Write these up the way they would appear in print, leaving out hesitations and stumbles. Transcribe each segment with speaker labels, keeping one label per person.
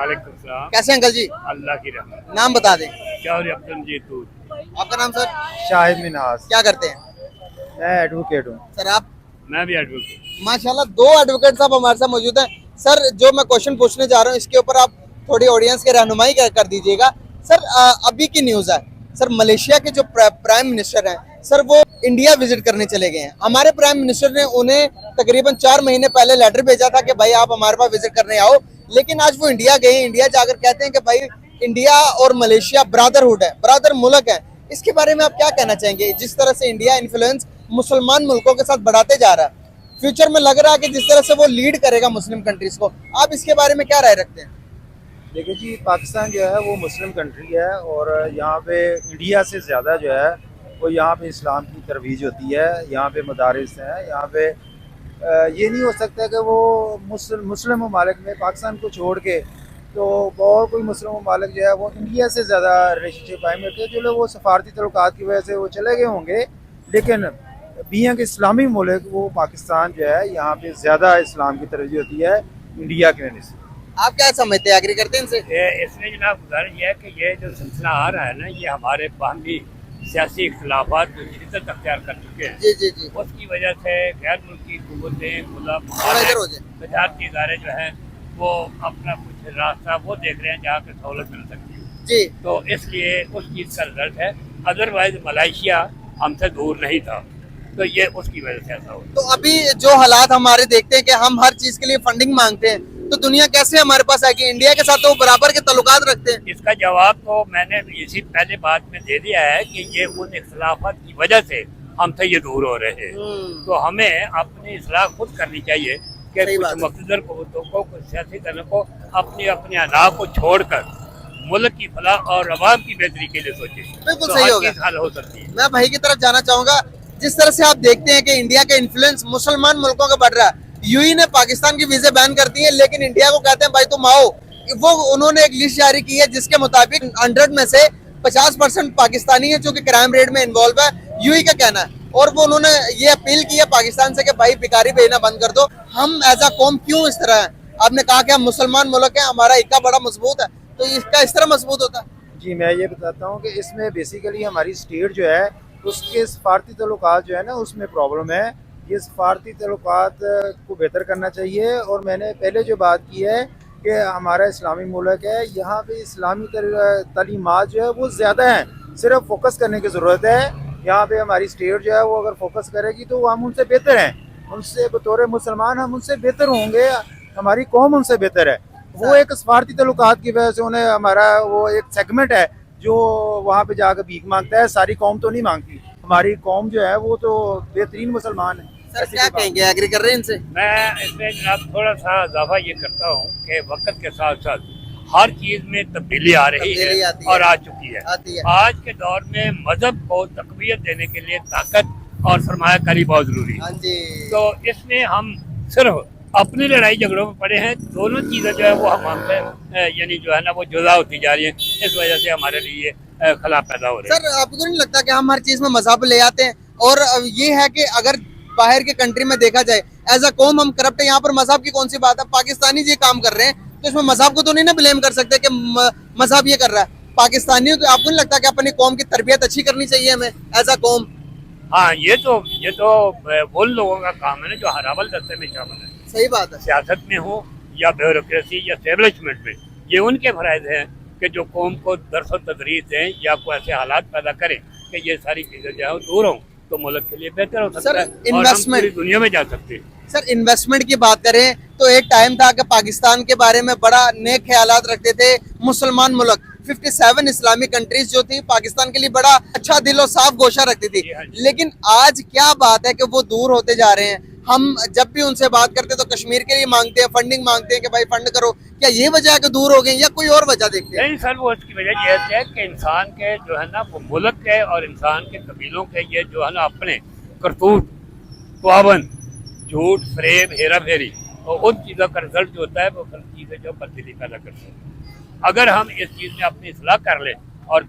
Speaker 1: वालेकुम सलाम।
Speaker 2: कैसे अंकल जी?
Speaker 1: अल्लाह की रहमत।
Speaker 2: नाम बता दें।
Speaker 1: चौधरी अब्दुल जीतू।
Speaker 2: आपका नाम सर?
Speaker 3: शाहिद मिनहास।
Speaker 2: क्या करते हैं
Speaker 3: मैं एडवोकेट हूँ।
Speaker 2: सर आप?
Speaker 1: मैं भी एडवोकेट।
Speaker 2: माशाल्लाह दो एडवोकेट साहब हमारे साथ मौजूद हैं। सर जो मैं क्वेश्चन पूछने जा रहा हूँ इसके ऊपर आप थोड़ी ऑडियंस की रहनुमाई कर दीजिएगा। सर अभी की न्यूज़ है सर, मलेशिया के जो प्राइम मिनिस्टर हैं सर वो इंडिया विजिट करने चले गए हैं। हमारे प्राइम मिनिस्टर ने उन्हें तकरीबन 4 महीने पहले लेटर भेजा था कि भाई आप हमारे पास विजिट करने आओ, लेकिन आज वो इंडिया गए। इंडिया जाकर कहते हैं कि भाई इंडिया और मलेशिया ब्रदरहुड है, ब्रदर मुल्क है। इसके बारे में आप क्या कहना चाहेंगे? जिस तरह से इंडिया इन्फ्लुएंस मुसलमान मुल्कों के साथ बढ़ाते जा रहा है, फ्यूचर में लग रहा है कि जिस तरह से वो लीड करेगा मुस्लिम कंट्रीज को, आप इसके बारे में क्या राय रखते हैं?
Speaker 3: देखिए जी, पाकिस्तान जो है वो मुस्लिम कंट्री है और यहाँ पे इंडिया से ज़्यादा जो है वो यहाँ पे इस्लाम की तरवीज होती है। यहाँ पे मदारिस हैं। यहाँ पे ये नहीं हो सकता कि वो मुस्लिम ममालिक में पाकिस्तान को छोड़ के तो और कोई मुस्लिम ममालिक जो है वो इंडिया से ज़्यादा रिलेशनशिप कायम रखे। जो लोग वो सफारती तल्लुकात की वजह से वो चले गए होंगे, लेकिन बीइंग के इस्लामी मुल्क वो पाकिस्तान जो है यहाँ पे ज़्यादा इस्लाम की तरजीह होती है इंडिया के वजह से।
Speaker 2: आप क्या समझते हैं, एग्री करते हैं इनसे?
Speaker 1: इसमें जनाब गुजारिश है कि ये जो सिलसिला आ रहा है ना, ये हमारे बाहमी सियासी इख्तलाफात जो शिद्दत अख्तियार कर चुके हैं,
Speaker 2: जी जी जी।
Speaker 1: उसकी वजह से गैर मुल्की हुकूमतें,
Speaker 2: थोड़ा इधर हो जाए।
Speaker 1: तजारती इदारे जो हैं वो अपना कुछ रास्ता वो देख रहे हैं जहाँ पे सहूलत मिल सकती है
Speaker 2: जी।
Speaker 1: तो इसलिए उस चीज़ का रिजल्ट है। अदरवाइज मलेशिया हमसे दूर नहीं था, तो ये उसकी वजह से ऐसा हो।
Speaker 2: तो अभी जो हालात हमारे देखते हैं कि हम हर चीज के लिए फंडिंग मांगते हैं, तो दुनिया कैसे हमारे पास आएगी? इंडिया के साथ तो वो बराबर के तल्लुकात रखते हैं।
Speaker 1: इसका जवाब तो मैंने इसी पहले बात में दे दिया है कि ये उन इख्तलाफात की वजह से हमसे ये दूर हो रहे हैं। तो हमें अपनी इस्लाह खुद करनी चाहिए कि
Speaker 2: सही
Speaker 1: कुछ
Speaker 2: बात है।
Speaker 1: मकतदर कुव्वतों को, कुछ सियासी दलों को अपनी अपनी अना को छोड़कर मुल्क की फलाह और अवाम की बेहतरी के लिए सोचे।
Speaker 2: बिल्कुल
Speaker 1: तो
Speaker 2: सही
Speaker 1: हर
Speaker 2: होगा।
Speaker 1: चीज़ हल हो सकती है।
Speaker 2: मैं भाई की तरफ जाना चाहूंगा। जिस तरह से आप देखते हैं कि इंडिया का इन्फ्लुएंस मुसलमान मुल्कों का बढ़ रहा है, यूएई ने पाकिस्तान की वीजे बैन कर दी है, लेकिन इंडिया को कहते हैं भाई तुम आओ। वो उन्होंने एक लिस्ट जारी की है जिसके मुताबिक 100 में से 50% पाकिस्तानी है जो कि क्राइम रेट में इन्वॉल्व है, यूएई का कहना है। और वो उन्होंने ये अपील की है पाकिस्तान से कि भाई भिखारी भेजना बंद कर दो। हम एज अ कौम क्यों इस तरह है? आपने कहा कि हम मुसलमान मुल्क है, हमारा इक्का बड़ा मजबूत है, तो इसका इस तरह मजबूत होता है?
Speaker 3: जी, मैं ये बताता हूँ कि इसमें बेसिकली हमारी स्टेट जो है उसके सफारती तल्लुकात जो है ना उसमें प्रॉब्लम है। ये सफारती तल्लुकात को बेहतर करना चाहिए। और मैंने पहले जो बात की है कि हमारा इस्लामी मुल्क है, यहाँ पे इस्लामी तालीमात जो है वो ज़्यादा हैं, सिर्फ फोकस करने की ज़रूरत है। यहाँ पे हमारी स्टेट जो है वो अगर फोकस करेगी तो हम उनसे बेहतर हैं, उनसे बतौर मुसलमान हम उनसे बेहतर होंगे, हमारी कौम उनसे बेहतर है। वो एक सफारती तल्लुकात की वजह से उन्हें हमारा वो एक सेगमेंट है जो वहाँ पे जाकर भीख मांगता है। सारी कौम तो नहीं मांगती, हमारी कौम जो है वो तो बेहतरीन मुसलमान है।
Speaker 2: सर क्या कहेंगे, एग्री कर रहे हैं इनसे?
Speaker 1: मैं इसमें जनाब थोड़ा सा इजाफा ये करता हूँ कि वक्त के साथ साथ हर चीज़ में तब्दीली आ रही
Speaker 2: तब्दीली
Speaker 1: है
Speaker 2: आती है।
Speaker 1: और आ चुकी
Speaker 2: आती है।
Speaker 1: आज के दौर में मजहब को तकवीत देने के लिए ताकत और सरमायाकारी बहुत जरूरी है।
Speaker 2: हाँ जी।
Speaker 1: तो इसमें हम सिर्फ अपनी लड़ाई झगड़ों में पड़े हैं। दोनों चीज़ें जो है वो हमसे यानी जो है ना वो जुदा होती जा रही है। इस वजह से हमारे लिए खला पैदा हो रही है।
Speaker 2: सर आपको नहीं लगता कि हम हर चीज में मजहब ले आते हैं? और ये है कि अगर बाहर के कंट्री में देखा जाए एज अ कौम हम करप्ट है, यहाँ पर मजहब की कौन सी बात है? पाकिस्तानी जी काम कर रहे हैं तो इसमें मजहब को तो नहीं ना ब्लेम कर सकते कि मजहब ये कर रहा है। पाकिस्तानियों को आपको नहीं लगता कि अपनी कौम की तरबियत अच्छी करनी चाहिए हमें एज अ कौम?
Speaker 1: हाँ, ये तो उन लोगों का काम है ना जो हरावल दस्ते में शामिल है।
Speaker 2: सही बात है।
Speaker 1: सियासत में हो या ब्यूरोक्रेसी या एस्टेब्लिशमेंट में, ये उनके फराइज हैं कि जो कौम को दरस तदरीस दें या कोई ऐसे हालात पैदा करें कि ये सारी चीज़ें जो है दूर हों, तो मुल्क के लिए बेहतर हो सकता है और हम पूरी दुनिया में जा सकते हैं।
Speaker 2: सर इन्वेस्टमेंट की बात करें तो एक टाइम था कि पाकिस्तान के बारे में बड़ा नेक ख्यालात रखते थे मुसलमान मुल्क। 57 इस्लामिक कंट्रीज जो थी पाकिस्तान के लिए बड़ा अच्छा दिल और साफ गोशा रखती थी, लेकिन आज क्या बात है कि वो दूर होते जा रहे हैं। हम जब भी उनसे बात करते तो कश्मीर के लिए मांगते हैं, फंडिंग मांगते हैं कि भाई फंड करो। क्या ये वजह है कि दूर हो गए या कोई और वजह देखते हैं?
Speaker 1: नहीं सर, वो इसकी वजह यह है कि इंसान के जो है ना वो मुल्क के और इंसान के कबीलों के ये जो है ना अपने करतूत, पाबंद, झूठ, फरेब, हेरा फेरी और उन चीज़ों का रिजल्ट जो होता है वो चीज़ें जो तब्दीली पैदा करती है। अगर हम इस चीज़ में अपनी इस्लाह कर लें और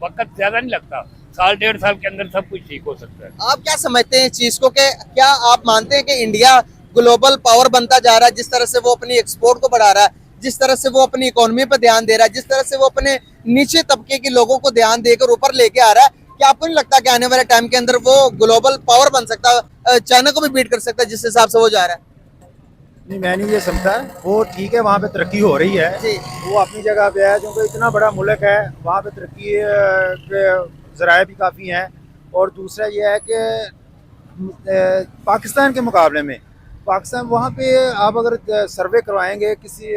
Speaker 1: वक्त ज़्यादा नहीं लगता, साल 1.5 साल के अंदर सब कुछ ठीक हो सकता है।
Speaker 2: आप क्या समझते हैं इस चीज को कि क्या आप मानते हैं कि इंडिया ग्लोबल पावर बनता जा रहा है जिस तरह से वो अपनी एक्सपोर्ट को बढ़ा रहा है? जिस तरह से वो अपनी इकोनॉमी पर ध्यान दे रहा है, जिस तरह से वो अपने नीचे तबके के लोगों को ध्यान देकर ऊपर लेके आ रहा है, क्या आपको नहीं लगता कि आने वाले टाइम के अंदर वो ग्लोबल पावर बन सकता है, चाइना को भी बीट कर सकता है जिस हिसाब से वो जा रहा है?
Speaker 3: नहीं, मैं नहीं ये समझता। वो ठीक है, वहाँ पे तरक्की हो रही है,
Speaker 2: जी।
Speaker 3: वो अपनी जगह पे है, क्योंकि इतना बड़ा मुल्क है, वहाँ पे तरक्की के ज़राए भी काफ़ी हैं। और दूसरा ये है कि पाकिस्तान के मुकाबले में पाकिस्तान, वहाँ पे आप अगर सर्वे करवाएंगे किसी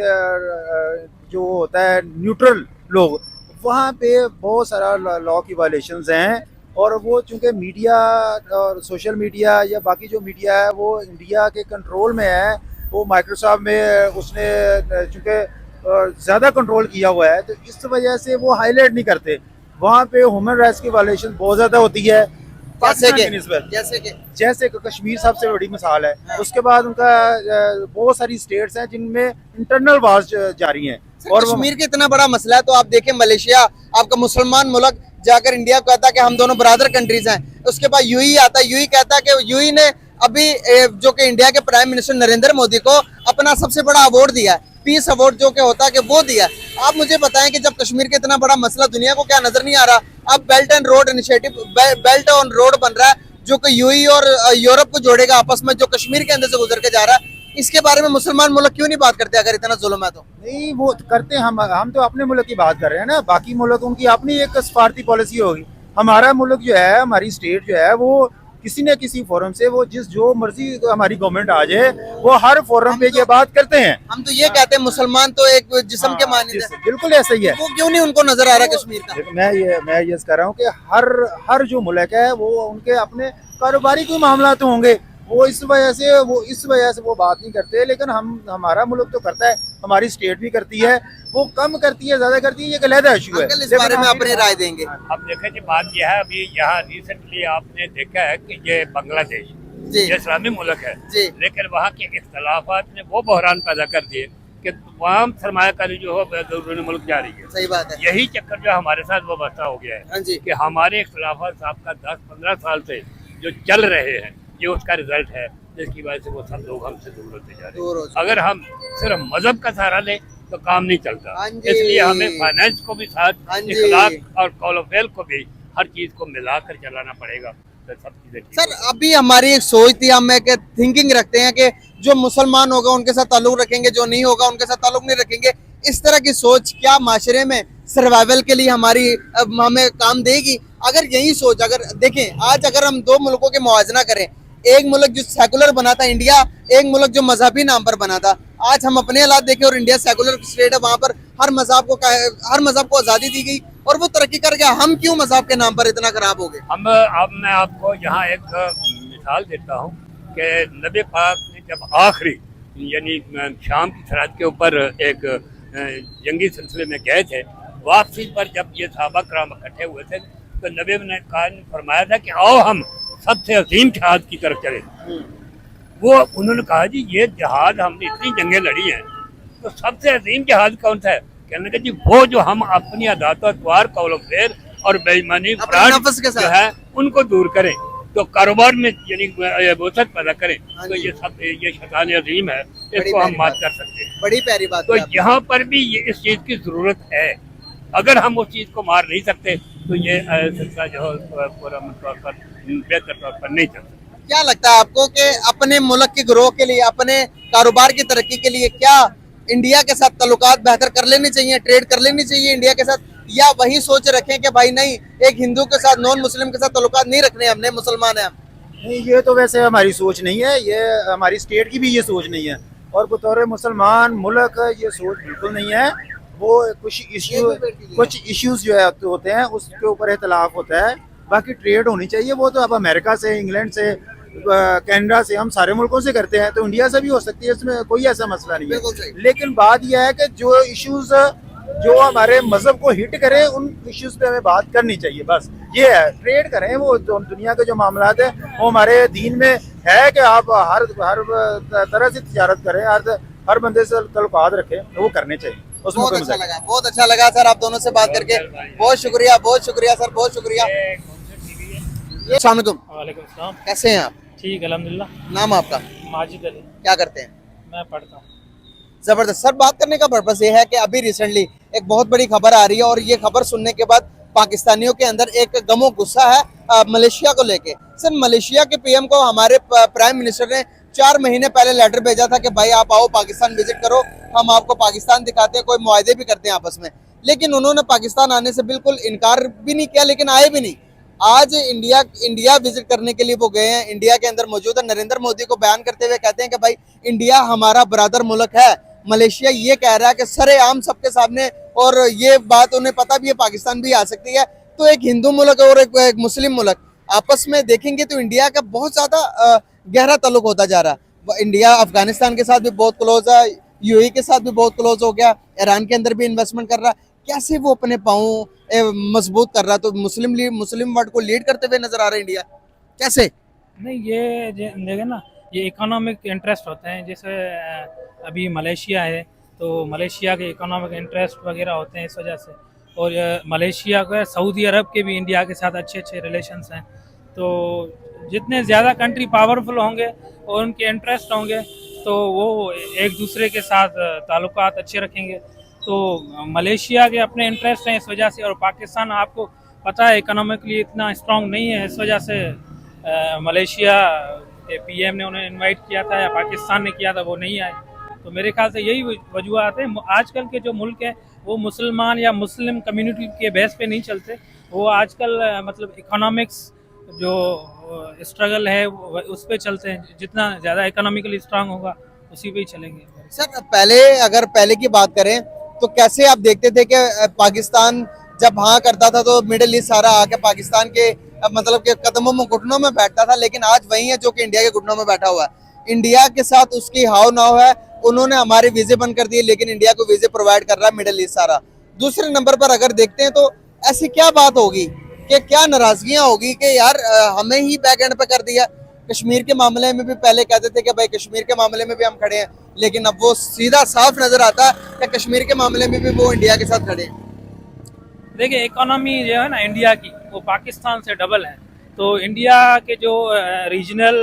Speaker 3: जो होता है न्यूट्रल लोग, वहाँ पे बहुत सारा लॉ की वायलेशंस हैं। और वो चूँकि मीडिया और सोशल मीडिया या बाकी जो मीडिया है वो इंडिया के कंट्रोल में है, वो माइक्रोसॉफ्ट में उसने चूँकि ज़्यादा कंट्रोल किया हुआ है, तो इस वजह से वो हाईलाइट नहीं करते। वहाँ पे ह्यूमन राइट्स की वायलेशन बहुत ज़्यादा होती है पाकिस्तान की निस्बत। जैसे कि कश्मीर सबसे बड़ी मिसाल है, उसके बाद उनका बहुत सारी स्टेट्स हैं जिनमें इंटरनल वार्स जारी हैं।
Speaker 2: और कश्मीर का इतना बड़ा मसला है, तो आप देखें मलेशिया आपका मुसलमान मुल्क जाकर इंडिया को कहता है कि हम दोनों ब्रदर कंट्रीज हैं, उसके बाद यूई आता है, यूई कहता है कि यूई ने अभी जो कि इंडिया के प्राइम मिनिस्टर नरेंद्र मोदी को अपना सबसे बड़ा अवार्ड दिया है, पीस अवार्ड जो कि होता है कि वो दिया। आप मुझे बताएं कि जब कश्मीर का इतना बड़ा मसला दुनिया को क्या नजर नहीं आ रहा, अब belt and road initiative, belt on road बन रहा है जो कि यूई और यूरोप को जोड़ेगा आपस में, जो कश्मीर के अंदर से गुजर के जा रहा है, इसके बारे में मुसलमान मुल्क क्यों नहीं बात करते अगर इतना जुल्म है तो?
Speaker 3: नहीं, वो करते हैं, हम तो अपने मुल्क की बात कर रहे हैं ना, बाकी मुल्क उनकी अपनी एक सफारती पॉलिसी होगी। हमारा मुल्क जो है, हमारी स्टेट जो है, वो किसी न किसी फोरम से वो जो मर्जी हमारी गवर्नमेंट आ जाए, वो हर फोरम पे ये बात करते हैं।
Speaker 2: हम तो ये कहते हैं मुसलमान तो एक जिस्म के मानिंद है।
Speaker 3: बिल्कुल ऐसा ही है।
Speaker 2: वो क्यों नहीं उनको नजर आ रहा कश्मीर का?
Speaker 3: मैं ये कह रहा हूँ कि हर जो मुल्क है वो उनके अपने कारोबारी कोई मामला तो होंगे, वो इस वजह से वो बात नहीं करते। लेकिन हमारा मुल्क तो करता है, हमारी स्टेट भी करती है, वो कम करती है ज्यादा करती है, ये अलग इशू है।
Speaker 2: इस बारे में अपनी राय देंगे।
Speaker 1: अब देखें जी, बात यह है, अभी यहाँ रिसेंटली आपने देखा है कि ये बांग्लादेश ये इस्लामी मुल्क है, लेकिन वहाँ के इख्तलाफात ने वो बहरान पैदा कर दिए कि तमाम सरमायाकारी जो है बैरून मुल्क जा रही है।
Speaker 2: सही बात है।
Speaker 1: यही चक्कर जो हमारे साथ वाबस्ता हो गया है कि हमारे इख्तलाफात आपका 10-15 साल से जो चल रहे हैं, ये उसका रिजल्ट है, जिसकी वजह से वो सब लोग हमसे दूर होते जा रहे हैं। अगर हम सिर्फ मजहब का सहारा लें तो काम नहीं चलता, इसलिए हमें फाइनेंस को भी साथ, इखलाक और कौल व फ़ेल को भी, हर चीज को मिलाकर चलाना पड़ेगा, तो सब चीजें ठीक।
Speaker 2: सर अभी हमारी एक सोच थी, हम एक थिंकिंग रखते हैं कि जो मुसलमान होगा उनके साथ ताल्लुक रखेंगे, जो नहीं होगा उनके साथ ताल्लुक नहीं रखेंगे। इस तरह की सोच क्या माशरे में सर्वाइवल के लिए हमें काम देगी? अगर यही सोच, अगर देखें आज अगर हम दो मुल्कों के मुआवजना करें, एक मुल्क जो सेकुलर बना था इंडिया, एक मुल्क जो मजहबी नाम पर बना था, आज हम अपने हालात देखें और इंडिया सेकुलर स्टेट है, वहाँ पर हर मजहब को आज़ादी दी गई और वो तरक्की कर गया। हम क्यों मजहब के नाम पर इतना खराब हो गए?
Speaker 1: अब मैं आपको यहाँ एक मिसाल देता हूँ कि नबी पाक ने जब आखिरी यानी शाम की सरहद के ऊपर एक जंगी सिलसिले में गए थे, वापसी पर जब ये सहाबा कराम इकट्ठे हुए थे, तो नबी ने फरमाया था कि आओ हम सबसे अजीम जहाद की तरफ चले। वो उन्होंने कहा जी ये जहाद, हमने इतनी जंगें लड़ी हैं, तो सबसे अजीम जहाद कौन सा है? कहने लगे जी वो जो हम अपनी अदात अतवार, कौल व फ़ेल और बेईमानी जो है उनको दूर करें, तो कारोबार में यानी वसत पैदा करें, तो ये शैतान अजीम है, इसको हम मात कर सकते हैं।
Speaker 2: बड़ी प्यारी बात।
Speaker 1: तो यहाँ पर भी ये इस चीज की जरूरत है। अगर हम उस चीज को मार नहीं सकते तो ये सिलसिला जो है पूरा बेहतर तौर पर नहीं चल सकता।
Speaker 2: क्या लगता है आपको कि अपने मुल्क के ग्रोह के लिए, अपने कारोबार की तरक्की के लिए क्या इंडिया के साथ ताल्लुकात बेहतर कर लेने चाहिए, ट्रेड कर लेनी चाहिए इंडिया के साथ, या वही सोच रखें कि भाई नहीं एक हिंदू के साथ, नॉन मुस्लिम के साथ ताल्लुकात नहीं रखने, हमने मुसलमान हैं हम?
Speaker 3: नहीं, ये तो वैसे हमारी सोच नहीं है, ये हमारी स्टेट की भी ये सोच नहीं है, और बतौर मुसलमान मुल्क ये सोच बिल्कुल नहीं है। वो कुछ इश्यूज जो है होते हैं उसके ऊपर इख्तलाफ होता है, बाकी ट्रेड होनी चाहिए। वो तो अब अमेरिका से, इंग्लैंड से, कनाडा से, हम सारे मुल्कों से करते हैं, तो इंडिया से भी हो सकती है, इसमें कोई ऐसा मसला नहीं है। लेकिन बात यह है कि जो इश्यूज जो हमारे मजहब को हिट करें, उन इश्यूज पे हमें बात करनी चाहिए, बस ये है। ट्रेड करें, वो दुनिया के जो मामलात है वो हमारे दीन में है कि आप हर तरह से तिजारत करें, हर बंदे से ताल्लुकात रखें, वो करने चाहिए।
Speaker 2: बहुत अच्छा लगा सर आप दोनों से बात करके, बहुत शुक्रिया सर, बहुत शुक्रिया। अस्सलाम वालेकुम, कैसे हैं आप?
Speaker 4: ठीक, अल्हम्दुलिल्लाह।
Speaker 2: नाम आपका?
Speaker 4: माजिद अली।
Speaker 2: क्या करते हैं?
Speaker 4: मैं पढ़ता हूँ।
Speaker 2: जबरदस्त। सर बात करने का पर्पस ये है कि अभी रिसेंटली एक बहुत बड़ी खबर आ रही है और ये खबर सुनने के बाद पाकिस्तानियों के अंदर एक गमो गुस्सा है मलेशिया को लेके। सर मलेशिया के पीएम को हमारे प्राइम मिनिस्टर ने 4 महीने पहले लेटर भेजा था कि भाई आप आओ पाकिस्तान विजिट करो, हम आपको पाकिस्तान दिखाते हैं, कोई मुआहदे भी करते हैं आपस में। लेकिन उन्होंने पाकिस्तान आने से बिल्कुल इनकार भी नहीं किया, लेकिन आए भी नहीं। आज इंडिया विजिट करने के लिए वो गए हैं, इंडिया के अंदर मौजूद है। नरेंद्र मोदी को बयान करते हुए कहते हैं कि भाई इंडिया हमारा ब्रदर मुल्क है। मलेशिया ये कह रहा है कि सरेआम सबके सामने, और ये बात उन्हें पता भी है पाकिस्तान भी आ सकती है। तो एक हिंदू मुल्क और एक मुस्लिम मुल्क आपस में देखेंगे तो इंडिया का बहुत ज्यादा गहरा ताल्लुक होता जा रहा है। इंडिया अफगानिस्तान के साथ भी बहुत क्लोज है, यूएई के साथ भी बहुत क्लोज हो गया, ईरान के अंदर भी इन्वेस्टमेंट कर रहा है। कैसे वो अपने पाँव मजबूत कर रहा है? तो मुस्लिम वर्ल्ड को लीड करते हुए नजर आ रहा है इंडिया, कैसे?
Speaker 4: नहीं, ये देखे ना, ये इकोनॉमिक इंटरेस्ट होते हैं। जैसे अभी मलेशिया है तो मलेशिया के इकोनॉमिक इंटरेस्ट वगैरह होते हैं इस वजह से। और मलेशिया का सऊदी अरब के भी इंडिया के साथ अच्छे अच्छे रिलेशंस हैं। तो जितने ज़्यादा कंट्री पावरफुल होंगे और उनके इंटरेस्ट होंगे तो वो एक दूसरे के साथ ताल्लुकात अच्छे रखेंगे। तो मलेशिया के अपने इंटरेस्ट हैं इस वजह से, और पाकिस्तान आपको पता है इकोनॉमिकली इतना स्ट्रांग नहीं है, इस वजह से मलेशिया के पीएम ने उन्हें इनवाइट किया था या पाकिस्तान ने किया था, वो नहीं आए। तो मेरे ख्याल से यही वजूहत है। आजकल के जो मुल्क है वो मुसलमान या मुस्लिम कम्युनिटी के बेस पे नहीं चलते, वो आजकल मतलब इकोनॉमिक्स जो स्ट्रगल है उस पे चलते हैं। जितना ज़्यादा इकोनॉमिकली स्ट्रांग होगा उसी पे ही चलेंगे।
Speaker 2: सर पहले की बात करें तो कैसे आप देखते थे कि पाकिस्तान जब हाँ करता था तो मिडिल ईस्ट सारा आके पाकिस्तान के मतलब के कदमों में घुटनों में बैठता था, लेकिन आज वही है जो कि इंडिया के घुटनों में बैठा हुआ है। इंडिया के साथ उसकी हाव नाव है, उन्होंने हमारे वीजे बंद कर दिए, लेकिन इंडिया को वीजे प्रोवाइड कर रहा है मिडिल ईस्ट सारा। दूसरे नंबर पर अगर देखते हैं तो ऐसी क्या बात होगी कि क्या नाराजगियां होगी कि यार हमें ही बैक एंड पे कर दिया। कश्मीर के मामले में भी पहले कहते थे कि भाई कश्मीर के मामले में भी हम खड़े हैं, लेकिन अब वो सीधा साफ नजर आता है कि कश्मीर के मामले में भी वो इंडिया के साथ खड़े हैं।
Speaker 4: देखिए, इकोनॉमी जो है ना इंडिया की वो पाकिस्तान से डबल है। तो इंडिया के जो रीजनल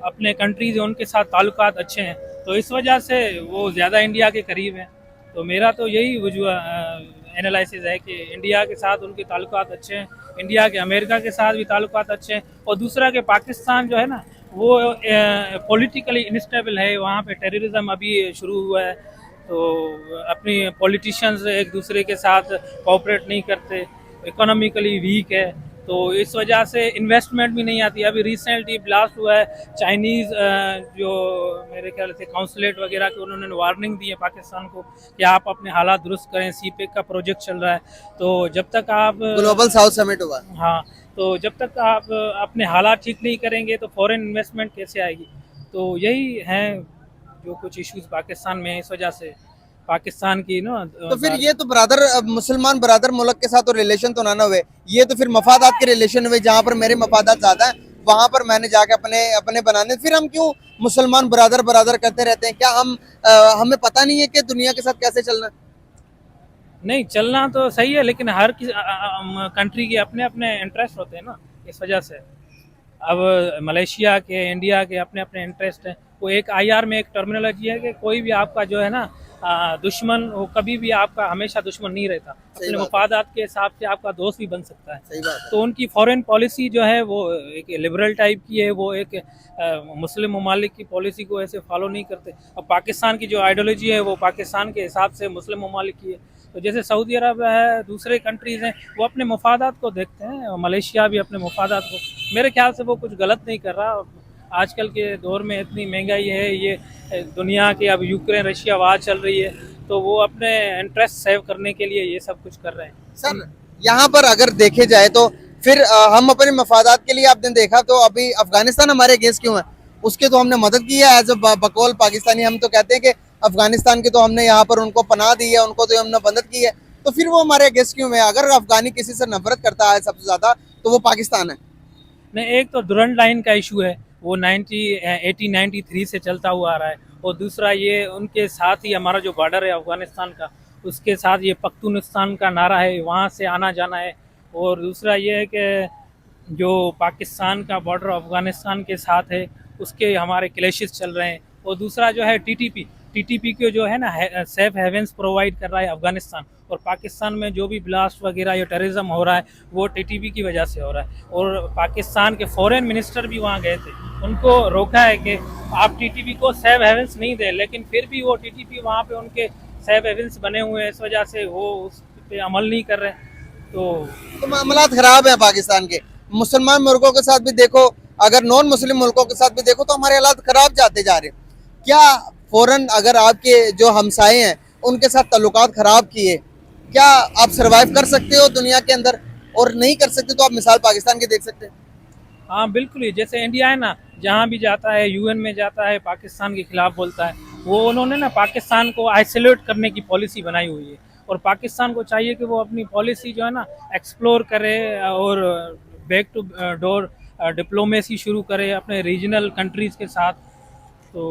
Speaker 4: अपने कंट्रीज हैं उनके साथ ताल्लुकात अच्छे हैं, तो इस वजह से वो ज़्यादा इंडिया के करीब हैं। तो मेरा तो यही एनालिसिस है कि इंडिया के साथ उनके ताल्लुकात अच्छे हैं, इंडिया के अमेरिका के साथ भी ताल्लुकात अच्छे हैं। और दूसरा कि पाकिस्तान जो है ना वो पॉलिटिकली इनस्टेबल है, वहाँ पे टेररिज्म अभी शुरू हुआ है। तो अपनी पॉलिटिशियंस एक दूसरे के साथ कोऑपरेट नहीं करते, इकोनॉमिकली वीक है, तो इस वजह से इन्वेस्टमेंट भी नहीं आती। अभी रिसेंटली ब्लास्ट हुआ है, चाइनीज़ जो मेरे ख्याल से काउंसलेट वगैरह के उन्होंने वार्निंग दी है पाकिस्तान को कि आप अपने हालात दुरुस्त करें। सीपेक का प्रोजेक्ट चल रहा है, तो जब तक आप
Speaker 2: ग्लोबल साउथ समिट हुआ,
Speaker 4: हाँ, तो जब तक आप अपने हालात ठीक नहीं करेंगे तो फॉरेन इन्वेस्टमेंट कैसे आएगी। तो यही है जो कुछ इश्यूज पाकिस्तान में है, इस वजह से पाकिस्तान की ना।
Speaker 2: तो फिर ये तो मुसलमान ब्रदर मुल्क के साथ तो रिलेशन तो ना हुए, ये तो फिर मफादात के रिलेशन हुए। जहाँ पर मेरे मफादात ज्यादा है वहां पर मैंने जाके अपने बनाने। फिर हम क्यों मुसलमान ब्रदर करते रहते हैं? क्या हमें पता नहीं है कि दुनिया के साथ कैसे चलना?
Speaker 4: नहीं, चलना तो सही है, लेकिन हर कंट्री के अपने अपने इंटरेस्ट होते हैं ना, इस वजह से। अब मलेशिया के, इंडिया के अपने अपने इंटरेस्ट हैं। वो एक आईआर में एक टर्मिनोलॉजी है कि कोई भी आपका जो है ना दुश्मन, वो कभी भी आपका हमेशा दुश्मन नहीं रहता। अपने मफादात के हिसाब से आपका दोस्त भी बन सकता है।
Speaker 2: सही बात है।
Speaker 4: तो उनकी फॉरेन पॉलिसी जो है वो एक लिबरल टाइप की है, वो एक मुस्लिम ममालिक की पॉलिसी को ऐसे फॉलो नहीं करते। अब पाकिस्तान की जो आइडियोलॉजी है वो पाकिस्तान के हिसाब से मुस्लिम ममालिक की है। तो जैसे सऊदी अरब है, दूसरे कंट्रीज़ हैं, वो अपने मफादात को देखते हैं, और मलेशिया भी अपने मफादात को। मेरे ख्याल से वो कुछ गलत नहीं कर रहा। आजकल के दौर में इतनी महंगाई है, ये दुनिया की, अब यूक्रेन रशिया वार चल रही है, तो वो अपने इंटरेस्ट सेव करने के लिए ये सब कुछ कर रहे हैं।
Speaker 2: सर यहाँ पर अगर देखे जाए तो फिर हम अपने मफादात के लिए, आपने देखा तो अभी अफगानिस्तान हमारे अगेंस्ट क्यों है? उसके तो हमने मदद की है एज अ बकौल पाकिस्तानी। हम तो कहते हैं कि अफगानिस्तान के तो हमने यहाँ पर उनको पनाह दी है, उनको तो हमने मदद की है, तो फिर वो हमारे अगेंस्ट क्यों है? अगर अफगानी किसी से नफरत करता है सबसे ज्यादा तो वो पाकिस्तान है।
Speaker 4: नहीं, एक तो दुरंत लाइन का इशू है, वो 1893 से चलता हुआ आ रहा है। और दूसरा ये उनके साथ ही हमारा जो बॉर्डर है अफ़गानिस्तान का, उसके साथ ये पख्तूनिस्तान का नारा है, वहाँ से आना जाना है। और दूसरा ये है कि जो पाकिस्तान का बॉर्डर अफ़गानिस्तान के साथ है उसके हमारे क्लैशेस चल रहे हैं। और दूसरा जो है टीटीपी, टीटीपी को जो है ना सेफ हेवेंस प्रोवाइड कर रहा है अफगानिस्तान, और पाकिस्तान में जो भी ब्लास्ट वगैरह या टेररिज्म हो रहा है वो टीटीपी की वजह से हो रहा है। और पाकिस्तान के फॉरेन मिनिस्टर भी वहाँ गए थे, उनको रोका है कि आप टीटीपी को सेफ हेवेंस नहीं दें, लेकिन फिर भी वो टीटीपी वहाँ पे उनके सेफ हेवेंस बने हुए हैं, इस वजह से वो उस पे अमल नहीं कर रहे। तो
Speaker 2: मामलात खराब है पाकिस्तान के। मुसलमान मुल्कों के साथ भी देखो, अगर नॉन मुस्लिम मुल्कों के साथ भी देखो तो हमारे हालात खराब जाते जा रहे हैं। क्या फौरन अगर आपके जो हमसाए हैं उनके साथ ताल्लुकात खराब किए, क्या आप सरवाइव कर सकते हो दुनिया के अंदर? और नहीं कर सकते तो आप मिसाल पाकिस्तान की देख सकते हैं।
Speaker 4: हाँ बिल्कुल ही, जैसे इंडिया है ना, जहाँ भी जाता है यूएन में जाता है पाकिस्तान के खिलाफ बोलता है, वो उन्होंने ना पाकिस्तान को आइसोलेट करने की पॉलिसी बनाई हुई है। और पाकिस्तान को चाहिए कि वो अपनी पॉलिसी जो है ना एक्सप्लोर करे और बैक टू डोर डिप्लोमेसी शुरू करे अपने रीजनल कंट्रीज़ के साथ। तो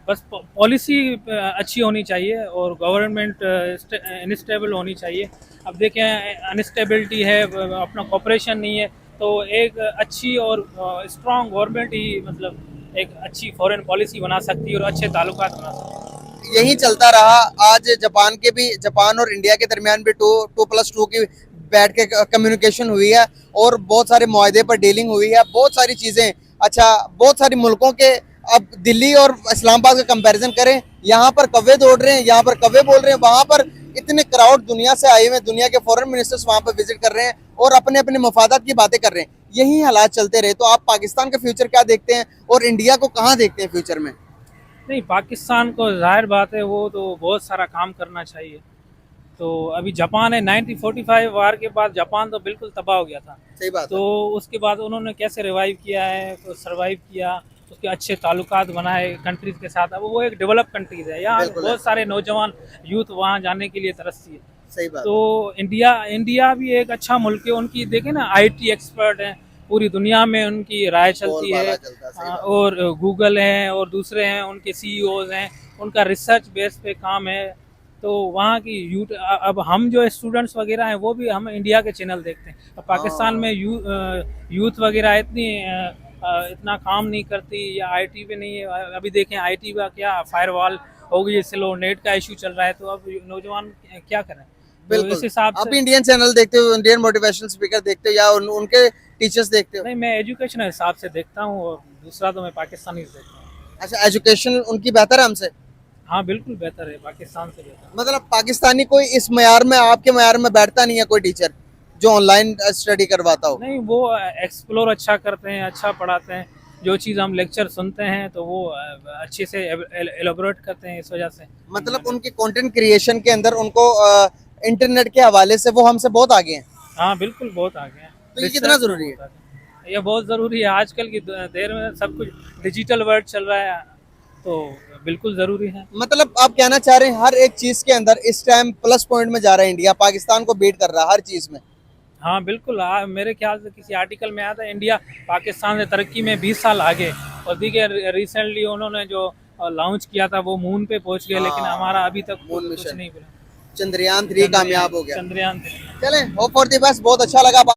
Speaker 4: बस पॉलिसी अच्छी होनी चाहिए और गवर्नमेंट अनस्टेबल होनी चाहिए। अब देखें अनस्टेबिलिटी है, अपना कॉपरेशन नहीं है, तो एक अच्छी और स्ट्रॉन्ग गवर्नमेंट ही मतलब एक अच्छी फॉरेन पॉलिसी बना सकती है और अच्छे ताल्लुकात बना सकती है।
Speaker 2: यही चलता रहा। आज जापान और इंडिया के दरमियान भी 2+2 की बैठ के कम्युनिकेशन हुई है और बहुत सारे मुआहदे पर डीलिंग हुई है, बहुत सारी चीज़ें। अच्छा, बहुत सारे मुल्कों के, अब दिल्ली और इस्लामाबाद का कंपैरिजन करें, यहाँ पर कव्वे दौड़ रहे हैं, यहाँ पर कव्वे बोल रहे हैं, वहाँ पर इतने क्राउड दुनिया से आए हुए हैं, दुनिया के फॉरेन मिनिस्टर्स वहाँ पर विजिट कर रहे हैं और अपने अपने मफादात की बातें कर रहे हैं। यही हालात चलते रहे तो आप पाकिस्तान का फ्यूचर क्या देखते हैं और इंडिया को कहाँ देखते हैं फ्यूचर में?
Speaker 4: नहीं, पाकिस्तान को जाहिर बात है वो तो बहुत सारा काम करना चाहिए। तो अभी जापान है, 1945 वार के बाद जापान तो बिल्कुल तबाह हो गया था।
Speaker 2: सही बात
Speaker 4: तो उसके बाद उन्होंने कैसे रिवाइव किया है, तो सर्वाइव किया, उसके अच्छे ताल्लुकात बनाए कंट्रीज के साथ। अब वो एक डेवलप कंट्रीज है, यहाँ
Speaker 2: बिल्कुल है।
Speaker 4: बहुत सारे नौजवान यूथ वहाँ जाने के लिए तरसती है।
Speaker 2: सही बात।
Speaker 4: तो इंडिया भी एक अच्छा मुल्क है, उनकी देखें ना आईटी एक्सपर्ट हैं, पूरी दुनिया में उनकी राय चलती है। और गूगल है और दूसरे हैं उनके सीईओज हैं, उनका रिसर्च बेस पे काम है। तो वहाँ की यूथ, अब हम जो स्टूडेंट्स वगैरह हैं वो भी हम इंडिया के चैनल देखते हैं। अब पाकिस्तान में यूथ वगैरह इतना काम नहीं करती या आईटी पे नहीं है। अभी देखें आईटी का क्या फायरवॉल हो गई है, स्लो नेट का इशू चल रहा है, तो अब नौजवान क्या करें? तो इस हिसाब
Speaker 2: आप
Speaker 4: से
Speaker 2: इंडियन चैनल देखते हो, इंडियन मोटिवेशनल स्पीकर देखते हो या उनके टीचर्स देखते हो?
Speaker 4: नहीं, मैं एजुकेशन हिसाब से देखता हूँ और दूसरा तो मैं पाकिस्तानी से देखता हूँ।
Speaker 2: अच्छा, एजुकेशन उनकी बेहतर है हमसे?
Speaker 4: हाँ बिल्कुल बेहतर है, पाकिस्तान से बेहतर।
Speaker 2: मतलब पाकिस्तानी कोई इस मयार में, आपके मयार में बैठता नहीं है कोई टीचर जो ऑनलाइन स्टडी करवाता हो?
Speaker 4: नहीं, वो एक्सप्लोर अच्छा करते हैं, अच्छा पढ़ाते हैं। जो चीज़ हम लेक्चर सुनते हैं तो वो अच्छे से एलोबरेट करते हैं, इस वजह से।
Speaker 2: मतलब उनके कंटेंट क्रिएशन के अंदर उनको इंटरनेट के हवाले से वो हमसे बहुत आगे हैं।
Speaker 4: हाँ बिल्कुल, बहुत आगे हैं।
Speaker 2: तो ये कितना जरूरी है?
Speaker 4: ये बहुत ज़रूरी है, आजकल की देर में सब कुछ डिजिटल वर्ल्ड चल रहा है, तो बिल्कुल ज़रूरी है।
Speaker 2: मतलब आप कहना चाह रहे हैं हर एक चीज के अंदर इस टाइम प्लस पॉइंट में जा रहा है इंडिया, पाकिस्तान को बीट कर रहा है हर चीज में?
Speaker 4: हाँ बिल्कुल। मेरे ख्याल से किसी आर्टिकल में आया था इंडिया पाकिस्तान से तरक्की में 20 साल आगे। और देखिए रिसेंटली उन्होंने जो लॉन्च किया था वो मून पे पहुंच गया, लेकिन हमारा अभी तक
Speaker 2: मून
Speaker 4: कुछ
Speaker 2: मिशन
Speaker 4: नहीं मिला।
Speaker 2: चंद्रयान 3 कामयाब हो गया।
Speaker 4: चंद्रयान 3।
Speaker 2: चलें, होप फॉर द बेस्ट। बहुत अच्छा लगा।